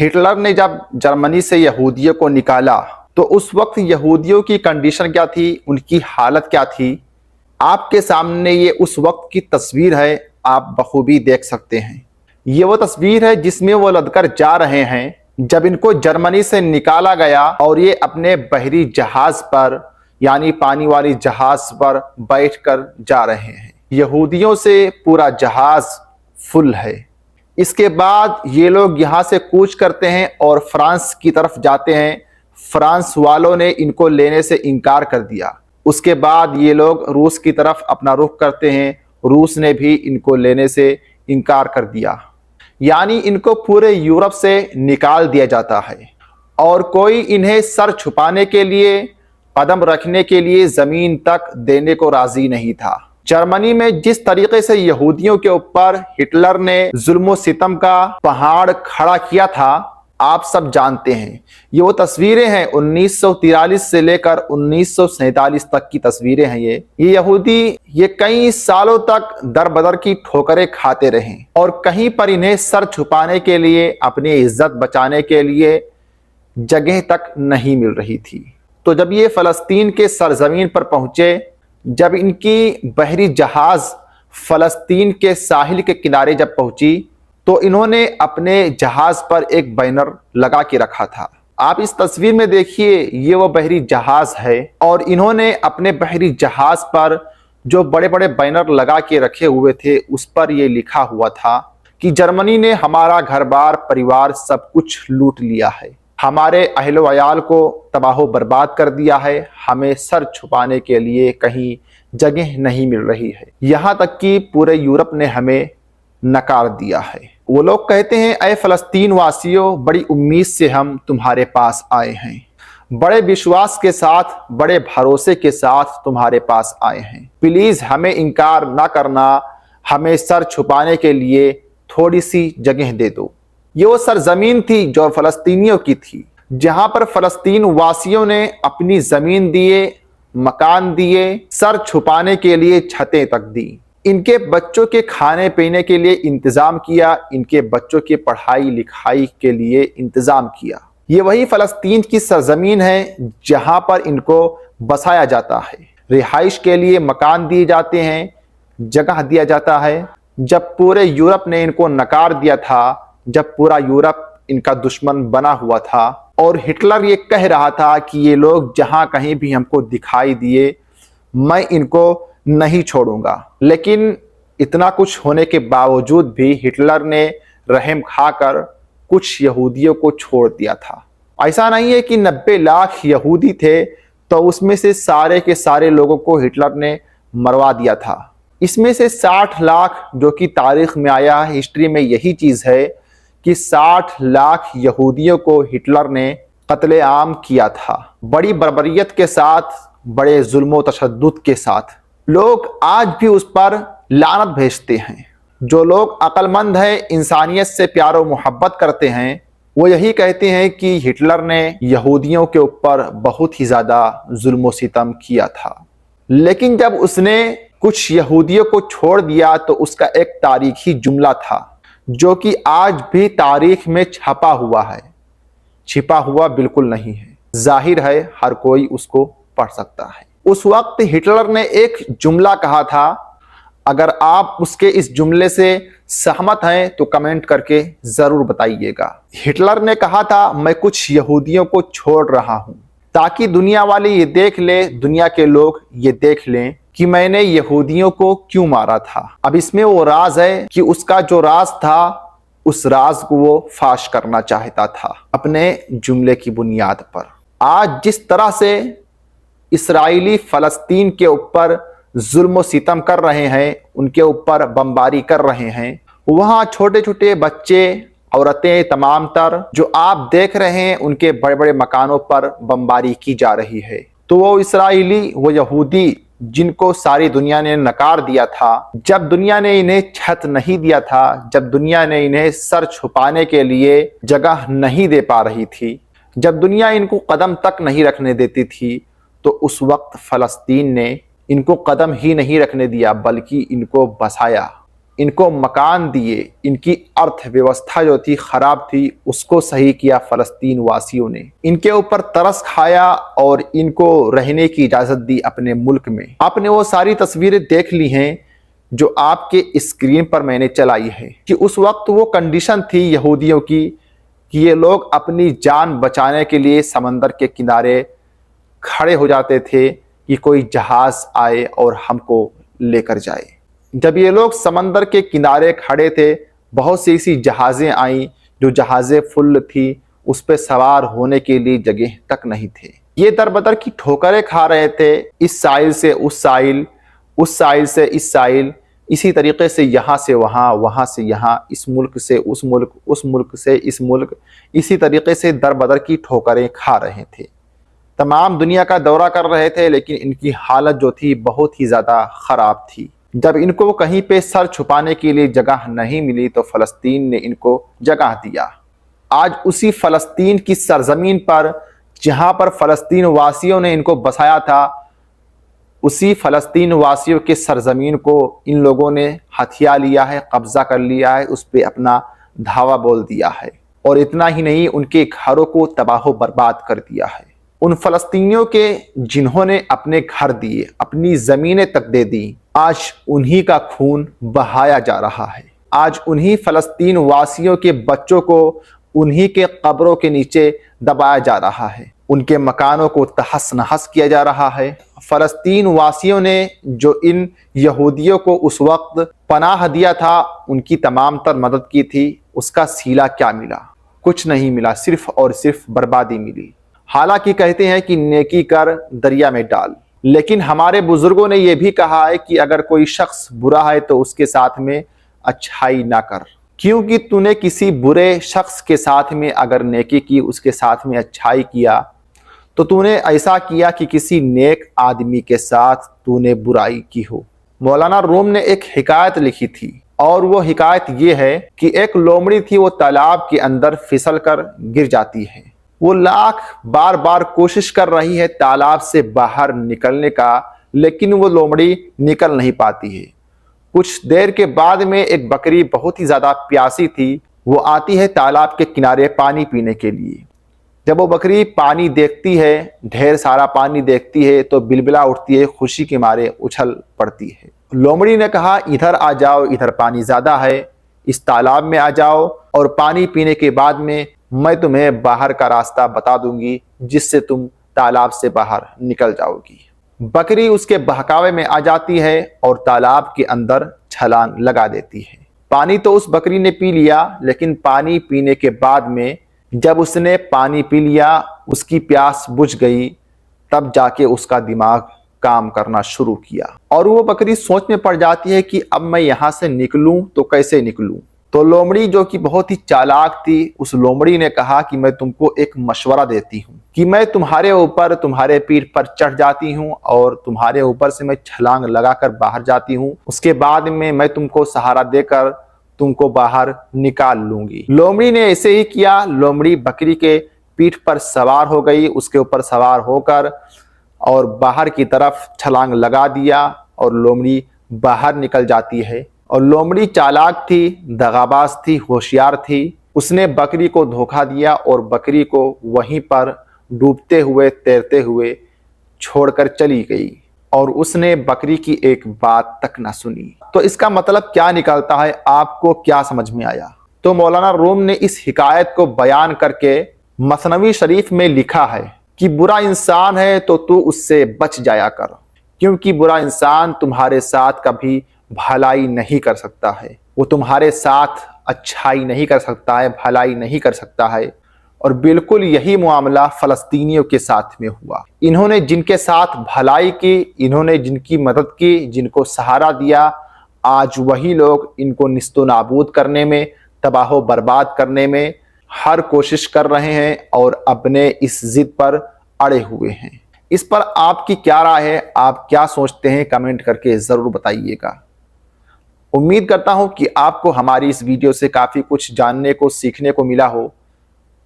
Hitler ने जब Germany से यहूदियों को निकाला तो उस वक्त यहूदियों की कंडीशन क्या थी, उनकी हालत क्या थी। आपके सामने ये उस वक्त की तस्वीर है, आप बखूबी देख सकते हैं। ये वो तस्वीर है जिसमें वो लदकर जा रहे हैं जब इनको जर्मनी से निकाला गया और ये अपने बहरी जहाज पर यानी पानी वाली जहाज पर बैठकर जा रहे हैं। यहूदियों से पूरा जहाज फुल है। इसके बाद ये लोग यहाँ से कूच करते हैं और फ्रांस की तरफ जाते हैं। फ्रांस वालों ने इनको लेने से इनकार कर दिया। उसके बाद ये लोग रूस की तरफ अपना रुख करते हैं। रूस ने भी इनको लेने से इनकार कर दिया, यानी इनको पूरे यूरोप से निकाल दिया जाता है और कोई इन्हें सर छुपाने के लिए, कदम रखने के लिए जमीन तक देने को राजी नहीं था। जर्मनी में जिस तरीके से यहूदियों के ऊपर हिटलर ने जुल्म सितम का पहाड़ खड़ा किया था, आप सब जानते हैं। ये वो तस्वीरें हैं 1943 से लेकर 1947 तक की तस्वीरें हैं। ये यहूदी ये कई सालों तक दर बदर की ठोकरें खाते रहे और कहीं पर इन्हें सर छुपाने के लिए, अपनी इज्जत बचाने के लिए जगह तक नहीं मिल रही थी। तो जब ये फलस्तीन के सरजमीन पर पहुंचे, जब इनकी बहरी जहाज फलस्तीन के साहिल के किनारे जब पहुंची, तो इन्होंने अपने जहाज पर एक बैनर लगा के रखा था। आप इस तस्वीर में देखिए, ये वो बहरी जहाज है और इन्होंने अपने बहरी जहाज पर जो बड़े बड़े बैनर लगा के रखे हुए थे, उस पर यह लिखा हुआ था कि जर्मनी ने हमारा घर बार परिवार सब कुछ लूट लिया है, हमारे अहलो अयाल को तबाहो बर्बाद कर दिया है, हमें सर छुपाने के लिए कहीं जगह नहीं मिल रही है, यहाँ तक कि पूरे यूरोप ने हमें नकार दिया है। वो लोग कहते हैं, ऐ फलस्तीन वासियों, बड़ी उम्मीद से हम तुम्हारे पास आए हैं, बड़े विश्वास के साथ, बड़े भरोसे के साथ तुम्हारे पास आए हैं। प्लीज हमें इनकार ना करना, हमें सर छुपाने के लिए थोड़ी सी जगह दे दो। ये वो सरजमीन थी जो फलस्तीनियों की थी, जहां पर फलस्तीन वासियों ने अपनी जमीन दिए, मकान दिए, सर छुपाने के लिए छतें तक दी, इनके बच्चों के खाने पीने के लिए इंतजाम किया, इनके बच्चों की पढ़ाई लिखाई के लिए इंतजाम किया। ये वही फलस्तीन की सरजमीन है जहां पर इनको बसाया जाता है, रिहाइश के लिए मकान दिए जाते हैं, जगह दिया जाता है। जब पूरे यूरोप ने इनको नकार दिया था, जब पूरा यूरोप इनका दुश्मन बना हुआ था और हिटलर ये कह रहा था कि ये लोग जहां कहीं भी हमको दिखाई दिए, मैं इनको नहीं छोड़ूंगा, लेकिन इतना कुछ होने के बावजूद भी हिटलर ने रहम खाकर कुछ यहूदियों को छोड़ दिया था। ऐसा नहीं है कि 90 लाख यहूदी थे तो उसमें से सारे के सारे लोगों को हिटलर ने मरवा दिया था। इसमें से 60 लाख, जो कि तारीख में आया है, हिस्ट्री में यही चीज है कि 60 लाख यहूदियों को हिटलर ने कत्लेआम किया था, बड़ी बर्बरियत के साथ, बड़े जुल्म तशद्दुद के साथ। लोग आज भी उस पर लानत भेजते हैं। जो लोग अक्लमंद हैं, इंसानियत से प्यार और मोहब्बत करते हैं, वो यही कहते हैं कि हिटलर ने यहूदियों के ऊपर बहुत ही ज्यादा जुल्म सितम किया था। लेकिन जब उसने कुछ यहूदियों को छोड़ दिया तो उसका एक तारीखी जुमला था जो कि आज भी तारीख में छपा हुआ है, छिपा हुआ बिल्कुल नहीं है, जाहिर है, हर कोई उसको पढ़ सकता है। उस वक्त हिटलर ने एक जुमला कहा था, अगर आप उसके इस जुमले से सहमत हैं तो कमेंट करके जरूर बताइएगा। हिटलर ने कहा था, मैं कुछ यहूदियों को छोड़ रहा हूं ताकि दुनिया वाले ये देख ले, दुनिया के लोग ये देख लें कि मैंने यहूदियों को क्यों मारा था। अब इसमें वो राज है कि उसका जो राज था, उस राज को वो फाश करना चाहता था अपने जुमले की बुनियाद पर। आज जिस तरह से इसराइली फलस्तीन के ऊपर जुल्म सितम कर रहे हैं, उनके ऊपर बमबारी कर रहे हैं, वहां छोटे छोटे बच्चे, औरतें, तमाम तर जो आप देख रहे हैं, उनके बड़े बड़े मकानों पर बमबारी की जा रही है। तो वो इसराइली, वो यहूदी जिनको सारी दुनिया ने नकार दिया था, जब दुनिया ने इन्हें छत नहीं दिया था, जब दुनिया ने इन्हें सर छुपाने के लिए जगह नहीं दे पा रही थी, जब दुनिया इनको कदम तक नहीं रखने देती थी, तो उस वक्त फलस्तीन ने इनको कदम ही नहीं रखने दिया, बल्कि इनको बसाया, इनको मकान दिए, इनकी अर्थव्यवस्था जो थी खराब थी उसको सही किया फ़लस्तीन वासियों ने। इनके ऊपर तरस खाया और इनको रहने की इजाज़त दी अपने मुल्क में। आपने वो सारी तस्वीरें देख ली हैं जो आपके स्क्रीन पर मैंने चलाई है कि उस वक्त वो कंडीशन थी यहूदियों की कि ये लोग अपनी जान बचाने के लिए समंदर के किनारे खड़े हो जाते थे कि कोई जहाज़ आए और हमको लेकर जाए। जब ये लोग समंदर के किनारे खड़े थे, बहुत सी ऐसी जहाज़ें आईं जो जहाज़ें फुल थी, उस पर सवार होने के लिए जगह तक नहीं थे। ये दरबदर की ठोकरें खा रहे थे, इस साइल से उस साइल, उस साइल से इस साइल, इसी तरीके से यहाँ से वहाँ, वहाँ से यहाँ, इस मुल्क से उस मुल्क, उस मुल्क से इस मुल्क, इसी तरीके से दरबदर की ठोकरें खा रहे थे। तमाम दुनिया का दौरा कर रहे थे, लेकिन इनकी हालत जो थी बहुत ही ज़्यादा ख़राब थी। जब इनको कहीं पे सर छुपाने के लिए जगह नहीं मिली तो फ़लस्तीन ने इनको जगह दिया। आज उसी फ़लस्तीन की सरज़मीन पर जहाँ पर फ़लस्तीन वासियों ने इनको बसाया था, उसी फ़लस्तीन वासियों के सरज़मीन को इन लोगों ने हथिया लिया है, कब्ज़ा कर लिया है, उस पर अपना धावा बोल दिया है। और इतना ही नहीं, उनके घरों को तबाह बर्बाद कर दिया है। उन फ़लस्तीनियों के जिन्होंने अपने घर दिए, अपनी ज़मीनें तक दे दी, आज उन्हीं का खून बहाया जा रहा है। आज उन्हीं फ़लस्तीन वासियों के बच्चों को उन्हीं के कब्रों के नीचे दबाया जा रहा है। उनके मकानों को तहस नहस किया जा रहा है। फ़लस्तीन वासियों ने जो इन यहूदियों को उस वक्त पनाह दिया था, उनकी तमाम तर मदद की थी, उसका सीला क्या मिला? कुछ नहीं मिला, सिर्फ और सिर्फ बर्बादी मिली। हालांकि कहते हैं कि नेकी कर दरिया में डाल, लेकिन हमारे बुजुर्गों ने यह भी कहा है कि अगर कोई शख्स बुरा है तो उसके साथ में अच्छाई ना कर, क्योंकि तूने किसी बुरे शख्स के साथ में अगर नेकी की, उसके साथ में अच्छाई किया, तो तूने ऐसा किया कि किसी नेक आदमी के साथ तूने बुराई की हो। मौलाना रूम ने एक हिकायत लिखी थी और वो हिकायत ये है कि एक लोमड़ी थी, वो तालाब के अंदर फिसल कर गिर जाती है। वो लाख बार बार कोशिश कर रही है तालाब से बाहर निकलने का, लेकिन वो लोमड़ी निकल नहीं पाती है। कुछ देर के बाद में एक बकरी बहुत ही ज़्यादा प्यासी थी, वो आती है तालाब के किनारे पानी पीने के लिए। जब वो बकरी पानी देखती है, ढेर सारा पानी देखती है, तो बिलबिला उठती है, खुशी के मारे उछल पड़ती है। लोमड़ी ने कहा, इधर आ जाओ, इधर पानी ज़्यादा है, इस तालाब में आ जाओ और पानी पीने के बाद में मैं तुम्हें बाहर का रास्ता बता दूंगी, जिससे तुम तालाब से बाहर निकल जाओगी। बकरी उसके बहकावे में आ जाती है और तालाब के अंदर छलांग लगा देती है। पानी तो उस बकरी ने पी लिया, लेकिन पानी पीने के बाद में जब उसने पानी पी लिया, उसकी प्यास बुझ गई, तब जाके उसका दिमाग काम करना शुरू किया और वो बकरी सोच में पड़ जाती है कि अब मैं यहाँ से निकलूं तो कैसे निकलूं। तो लोमड़ी जो कि बहुत ही चालाक थी, उस लोमड़ी ने कहा कि मैं तुमको एक मशवरा देती हूँ कि मैं तुम्हारे ऊपर, तुम्हारे पीठ पर चढ़ जाती हूँ और तुम्हारे ऊपर से मैं छलांग लगाकर बाहर जाती हूँ। उसके बाद में मैं तुमको सहारा देकर तुमको बाहर निकाल लूंगी। लोमड़ी ने ऐसे ही किया। लोमड़ी बकरी के पीठ पर सवार हो गई, उसके ऊपर सवार होकर और बाहर की तरफ छलांग लगा दिया और लोमड़ी बाहर निकल जाती है। और लोमड़ी चालाक थी, दगाबाज थी, होशियार थी। उसने बकरी को धोखा दिया और बकरी को वहीं पर डूबते हुए, तैरते हुए छोड़कर चली गई और उसने बकरी की एक बात तक ना सुनी। तो इसका मतलब क्या निकलता है, आपको क्या समझ में आया? तो मौलाना रूम ने इस हिकायत को बयान करके मसनवी शरीफ में लिखा है कि बुरा इंसान है तो तू उससे बच जाया कर, क्योंकि बुरा इंसान तुम्हारे साथ कभी भलाई नहीं कर सकता है, वो तुम्हारे साथ अच्छाई नहीं कर सकता है, भलाई नहीं कर सकता है। और बिल्कुल यही मामला फ़लस्तीनियों के साथ में हुआ। इन्होंने जिनके साथ भलाई की, इन्होंने जिनकी मदद की, जिनको सहारा दिया, आज वही लोग इनको निस्तो नाबूद करने में, तबाह बर्बाद करने में हर कोशिश कर रहे हैं और अपने इस जिद पर अड़े हुए हैं। इस पर आपकी क्या राय है, आप क्या सोचते हैं, कमेंट करके ज़रूर बताइएगा। उम्मीद करता हूं कि आपको हमारी इस वीडियो से काफ़ी कुछ जानने को, सीखने को मिला हो।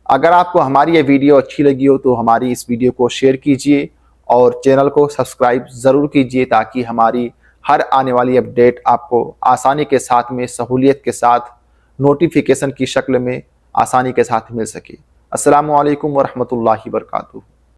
अगर आपको हमारी ये वीडियो अच्छी लगी हो तो हमारी इस वीडियो को शेयर कीजिए और चैनल को सब्सक्राइब ज़रूर कीजिए, ताकि हमारी हर आने वाली अपडेट आपको आसानी के साथ में, सहूलियत के साथ, नोटिफिकेशन की शक्ल में आसानी के साथ मिल सके। अस्सलामु अलैकुम वरहमतुल्लाहि वबरकातुहू।